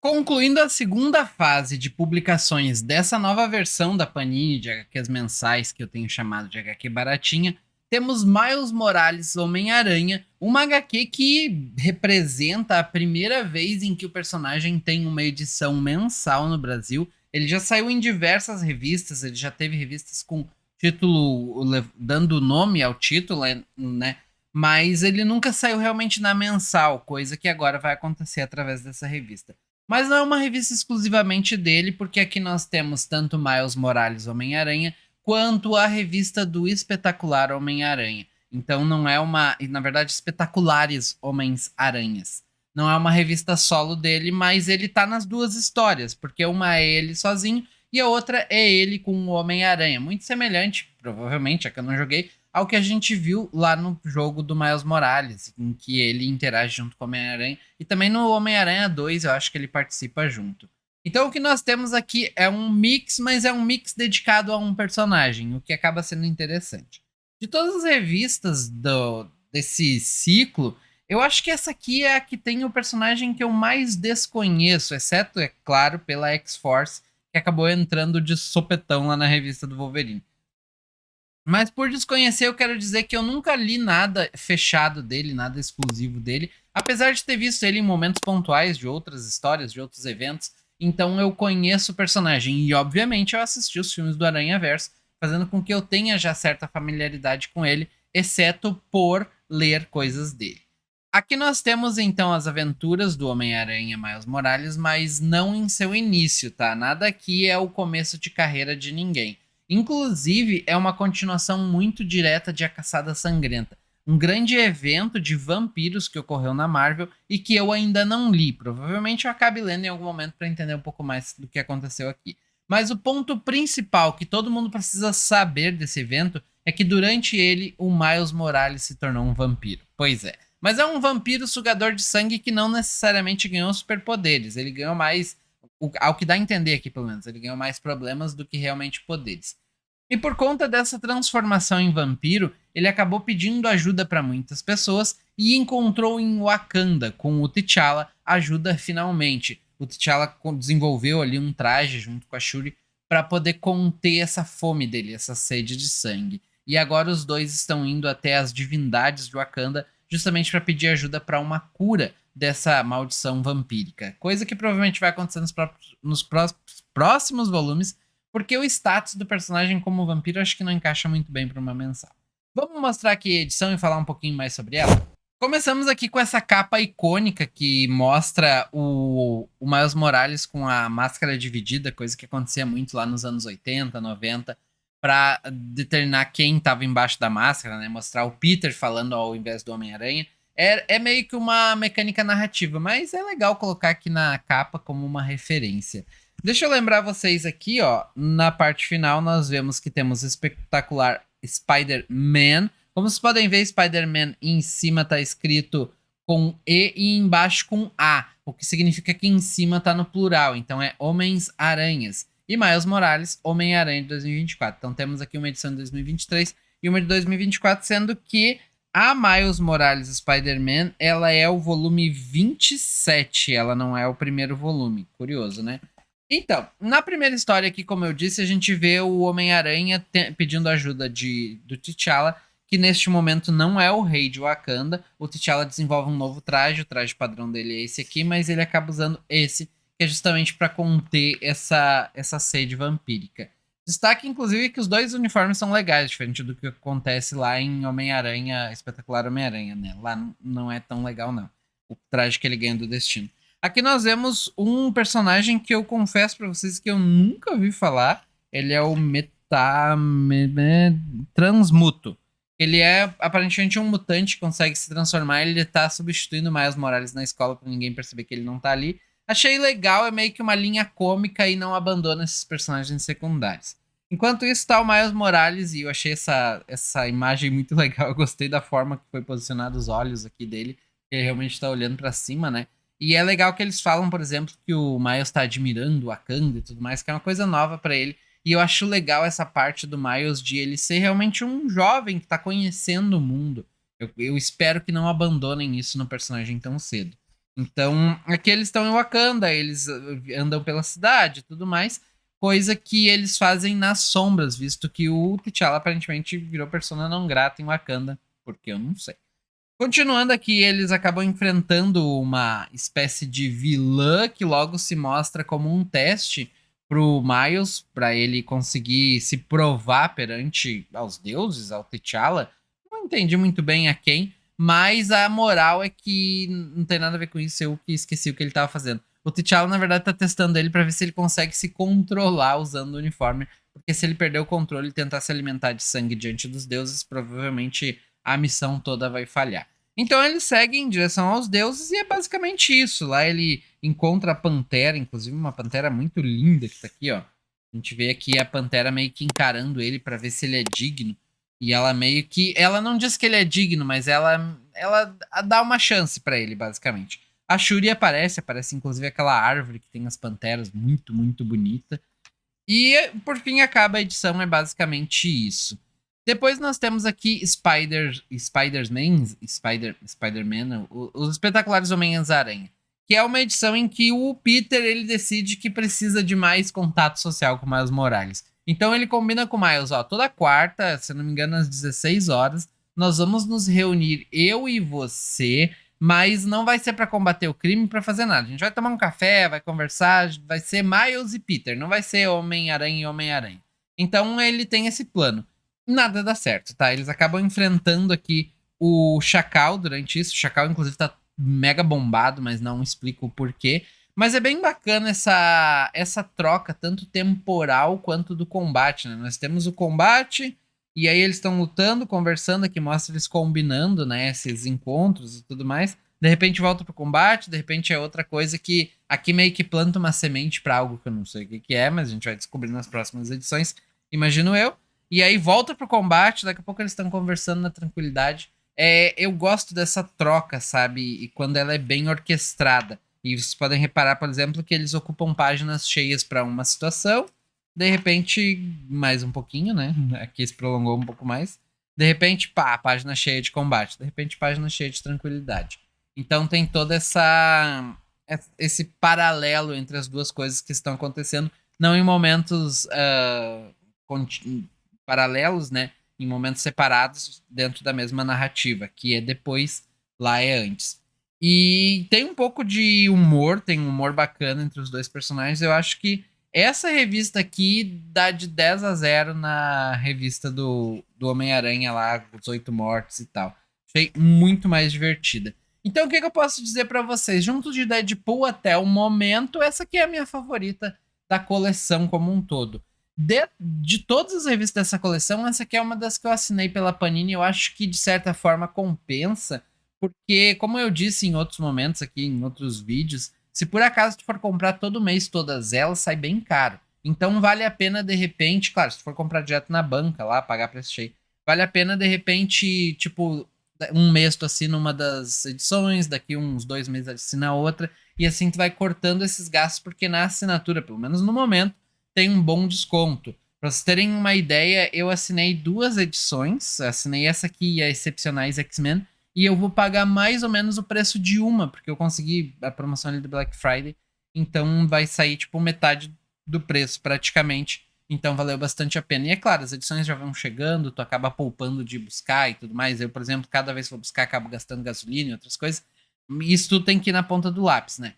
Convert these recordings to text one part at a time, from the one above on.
Concluindo a segunda fase de publicações dessa nova versão da Panini de HQs mensais, que eu tenho chamado de HQ baratinha, temos Miles Morales Homem-Aranha, uma HQ que representa a primeira vez em que o personagem tem uma edição mensal no Brasil. Ele já saiu em diversas revistas, ele já teve revistas com título, dando nome ao título, né? Mas ele nunca saiu realmente na mensal, coisa que agora vai acontecer através dessa revista. Mas não é uma revista exclusivamente dele, porque aqui nós temos tanto Miles Morales Homem-Aranha, quanto a revista do Espetacular Homem-Aranha. Então não é uma, na verdade, Espetaculares Homens-Aranhas. Não é uma revista solo dele, mas ele tá nas duas histórias, porque uma é ele sozinho e a outra é ele com o Homem-Aranha. Muito semelhante, provavelmente, é que eu não joguei, ao que a gente viu lá no jogo do Miles Morales, em que ele interage junto com o Homem-Aranha, e também no Homem-Aranha 2 eu acho que ele participa junto. Então o que nós temos aqui é um mix, mas é um mix dedicado a um personagem, o que acaba sendo interessante. De todas as revistas desse ciclo, eu acho que essa aqui é a que tem o personagem que eu mais desconheço, exceto, é claro, pela X-Force, que acabou entrando de sopetão lá na revista do Wolverine. Mas por desconhecer, eu quero dizer que eu nunca li nada fechado dele, nada exclusivo dele, apesar de ter visto ele em momentos pontuais de outras histórias, de outros eventos. Então eu conheço o personagem e, obviamente, eu assisti os filmes do Aranha-Verso, fazendo com que eu tenha já certa familiaridade com ele, exceto por ler coisas dele. Aqui nós temos então as aventuras do Homem-Aranha Miles Morales, mas não em seu início, tá? Nada aqui é o começo de carreira de ninguém. Inclusive, é uma continuação muito direta de A Caçada Sangrenta, um grande evento de vampiros que ocorreu na Marvel e que eu ainda não li. Provavelmente eu acabe lendo em algum momento para entender um pouco mais do que aconteceu aqui. Mas o ponto principal que todo mundo precisa saber desse evento é que durante ele o Miles Morales se tornou um vampiro. Pois é. Mas é um vampiro sugador de sangue que não necessariamente ganhou superpoderes. Ele ganhou mais, ao que dá a entender aqui pelo menos, ele ganhou mais problemas do que realmente poderes. E por conta dessa transformação em vampiro, ele acabou pedindo ajuda para muitas pessoas e encontrou em Wakanda, com o T'Challa, ajuda finalmente. O T'Challa desenvolveu ali um traje junto com a Shuri para poder conter essa fome dele, essa sede de sangue. E agora os dois estão indo até as divindades de Wakanda justamente para pedir ajuda para uma cura dessa maldição vampírica. Coisa que provavelmente vai acontecer nos próximos volumes, porque o status do personagem como vampiro acho que não encaixa muito bem para uma mensal. Vamos mostrar aqui a edição e falar um pouquinho mais sobre ela? Começamos aqui com essa capa icônica que mostra o Miles Morales com a máscara dividida, coisa que acontecia muito lá nos anos 80, 90, para determinar quem estava embaixo da máscara, né? Mostrar o Peter falando ao invés do Homem-Aranha. É meio que uma mecânica narrativa, mas é legal colocar aqui na capa como uma referência. Deixa eu lembrar vocês aqui, ó, na parte final nós vemos que temos o espetacular Spider-Man. Como vocês podem ver, Spider-Man em cima tá escrito com E embaixo com A, o que significa que em cima tá no plural, então é Homens-Aranhas. E Miles Morales, Homem-Aranha de 2024. Então temos aqui uma edição de 2023 e uma de 2024, sendo que a Miles Morales Spider-Man, ela é o volume 27, ela não é o primeiro volume. Curioso, né? Então, na primeira história aqui, como eu disse, a gente vê o Homem-Aranha pedindo ajuda do T'Challa, que neste momento não é o rei de Wakanda. O T'Challa desenvolve um novo traje, o traje padrão dele é esse aqui, mas ele acaba usando esse, que é justamente para conter essa sede vampírica. Destaque, inclusive, que os dois uniformes são legais, diferente do que acontece lá em Homem-Aranha, Espetacular Homem-Aranha, né? Lá não é tão legal, não. O traje que ele ganha do Destino. Aqui nós vemos um personagem que eu confesso pra vocês que eu nunca ouvi falar. Ele é o Transmuto. Ele é aparentemente um mutante que consegue se transformar. Ele tá substituindo o Miles Morales na escola pra ninguém perceber que ele não tá ali. Achei legal, é meio que uma linha cômica e não abandona esses personagens secundários. Enquanto isso tá o Miles Morales e eu achei essa imagem muito legal. Eu gostei da forma que foi posicionado os olhos aqui dele. Ele realmente tá olhando pra cima, né? E é legal que eles falam, por exemplo, que o Miles tá admirando o Wakanda e tudo mais, que é uma coisa nova pra ele. E eu acho legal essa parte do Miles de ele ser realmente um jovem que tá conhecendo o mundo. Eu espero que não abandonem isso no personagem tão cedo. Então, aqui eles estão em Wakanda, eles andam pela cidade e tudo mais, coisa que eles fazem nas sombras, visto que o T'Challa aparentemente virou persona não grata em Wakanda, porque eu não sei. Continuando aqui, eles acabam enfrentando uma espécie de vilã que logo se mostra como um teste pro Miles, para ele conseguir se provar perante aos deuses, ao T'Challa. Não entendi muito bem a quem, mas a moral é que não tem nada a ver com isso, eu que esqueci o que ele estava fazendo. O T'Challa, na verdade, tá testando ele para ver se ele consegue se controlar usando o uniforme, porque se ele perder o controle e tentar se alimentar de sangue diante dos deuses, provavelmente a missão toda vai falhar. Então ele segue em direção aos deuses e é basicamente isso. Lá ele encontra a pantera, inclusive uma pantera muito linda que tá aqui, ó. A gente vê aqui a pantera meio que encarando ele para ver se ele é digno. E ela meio que. Ela não diz que ele é digno, mas ela dá uma chance para ele, basicamente. A Shuri aparece inclusive aquela árvore que tem as panteras, muito, muito bonita. E por fim acaba a edição, é basicamente isso. Depois nós temos aqui Spider-Man, os espetaculares Homens-Aranha, que é uma edição em que o Peter ele decide que precisa de mais contato social com o Miles Morales. Então ele combina com o Miles, ó, toda quarta, se não me engano, às 16 horas, nós vamos nos reunir, eu e você, mas não vai ser para combater o crime, para fazer nada. A gente vai tomar um café, vai conversar, vai ser Miles e Peter, não vai ser Homem-Aranha e Homem-Aranha. Então ele tem esse plano. Nada dá certo, tá? Eles acabam enfrentando aqui o Chacal durante isso. O Chacal, inclusive, tá mega bombado, mas não explico o porquê. Mas é bem bacana essa troca, tanto temporal quanto do combate, né? Nós temos o combate, e aí eles estão lutando, conversando, aqui mostra eles combinando, né? Esses encontros e tudo mais. De repente volta pro combate, de repente é outra coisa que aqui meio que planta uma semente para algo que eu não sei o que é, mas a gente vai descobrir nas próximas edições, imagino eu. E aí volta pro combate, daqui a pouco eles estão conversando na tranquilidade. Eu gosto dessa troca, sabe? E quando ela é bem orquestrada. E vocês podem reparar, por exemplo, que eles ocupam páginas cheias para uma situação. De repente, mais um pouquinho, né? Aqui se prolongou um pouco mais. De repente, pá, página cheia de combate. De repente, página cheia de tranquilidade. Então tem toda esse paralelo entre as duas coisas que estão acontecendo, não em momentos paralelos, né? Em momentos separados dentro da mesma narrativa, que é depois, lá é antes. E tem um pouco de humor, tem um humor bacana entre os dois personagens. Eu acho que essa revista aqui dá de 10 a 0 na revista do Homem-Aranha lá, os 8 mortos e tal. Achei muito mais divertida. Então o que eu posso dizer para vocês? Junto de Deadpool até o momento, essa aqui é a minha favorita da coleção como um todo. De todas as revistas dessa coleção, essa aqui é uma das que eu assinei pela Panini. Eu acho que de certa forma compensa, porque como eu disse em outros momentos aqui, em outros vídeos, se por acaso tu for comprar todo mês todas elas, sai bem caro. Então vale a pena de repente, claro, se tu for comprar direto na banca lá, pagar preço cheio, vale a pena de repente, tipo, um mês tu assina uma das edições, daqui uns 2 meses assina outra, e assim tu vai cortando esses gastos, porque na assinatura, pelo menos no momento, tem um bom desconto. Para vocês terem uma ideia, eu assinei 2 edições, assinei essa aqui e a Excepcionais X-Men, e eu vou pagar mais ou menos o preço de uma, porque eu consegui a promoção ali do Black Friday, então vai sair tipo metade do preço praticamente, então valeu bastante a pena. E é claro, as edições já vão chegando, tu acaba poupando de buscar e tudo mais. Eu, por exemplo, cada vez que vou buscar, acabo gastando gasolina e outras coisas. Isso tudo tem que ir na ponta do lápis, né?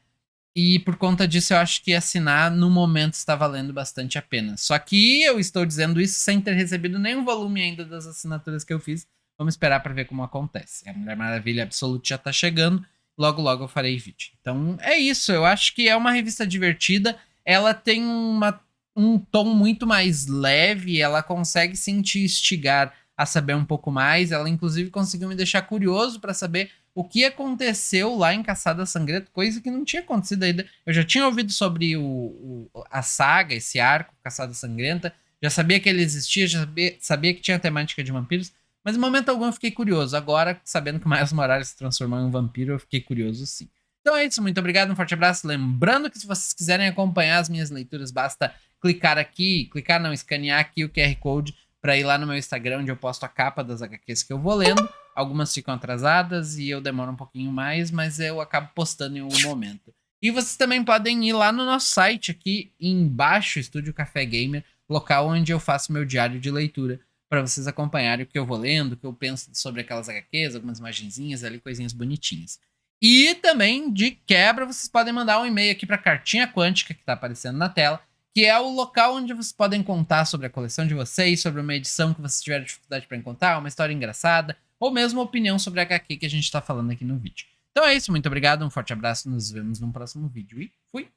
E por conta disso, eu acho que assinar no momento está valendo bastante a pena. Só que eu estou dizendo isso sem ter recebido nenhum volume ainda das assinaturas que eu fiz. Vamos esperar para ver como acontece. A Mulher Maravilha Absolute já está chegando. Logo, logo eu farei vídeo. Então é isso. Eu acho que é uma revista divertida. Ela tem um tom muito mais leve. Ela consegue sim te instigar a saber um pouco mais. Ela, inclusive, conseguiu me deixar curioso para saber o que aconteceu lá em Caçada Sangrenta, coisa que não tinha acontecido ainda. Eu já tinha ouvido sobre a saga, esse arco, Caçada Sangrenta, já sabia que ele existia, já sabia que tinha temática de vampiros, mas em momento algum eu fiquei curioso. Agora, sabendo que o Miles Morales se transformou em um vampiro, eu fiquei curioso sim. Então é isso, muito obrigado, um forte abraço. Lembrando que se vocês quiserem acompanhar as minhas leituras, basta clicar aqui, escanear aqui o QR Code para ir lá no meu Instagram, onde eu posto a capa das HQs que eu vou lendo. Algumas ficam atrasadas e eu demoro um pouquinho mais, mas eu acabo postando em algum momento. E vocês também podem ir lá no nosso site aqui embaixo, Estúdio Café Gamer, local onde eu faço meu diário de leitura, para vocês acompanharem o que eu vou lendo, o que eu penso sobre aquelas HQs, algumas imagenzinhas ali, coisinhas bonitinhas. E também, de quebra, vocês podem mandar um e-mail aqui para a Cartinha Quântica, que está aparecendo na tela, que é o local onde vocês podem contar sobre a coleção de vocês, sobre uma edição que vocês tiveram dificuldade para encontrar, uma história engraçada, ou mesmo uma opinião sobre a HQ que a gente está falando aqui no vídeo. Então é isso, muito obrigado, um forte abraço, nos vemos no próximo vídeo e fui!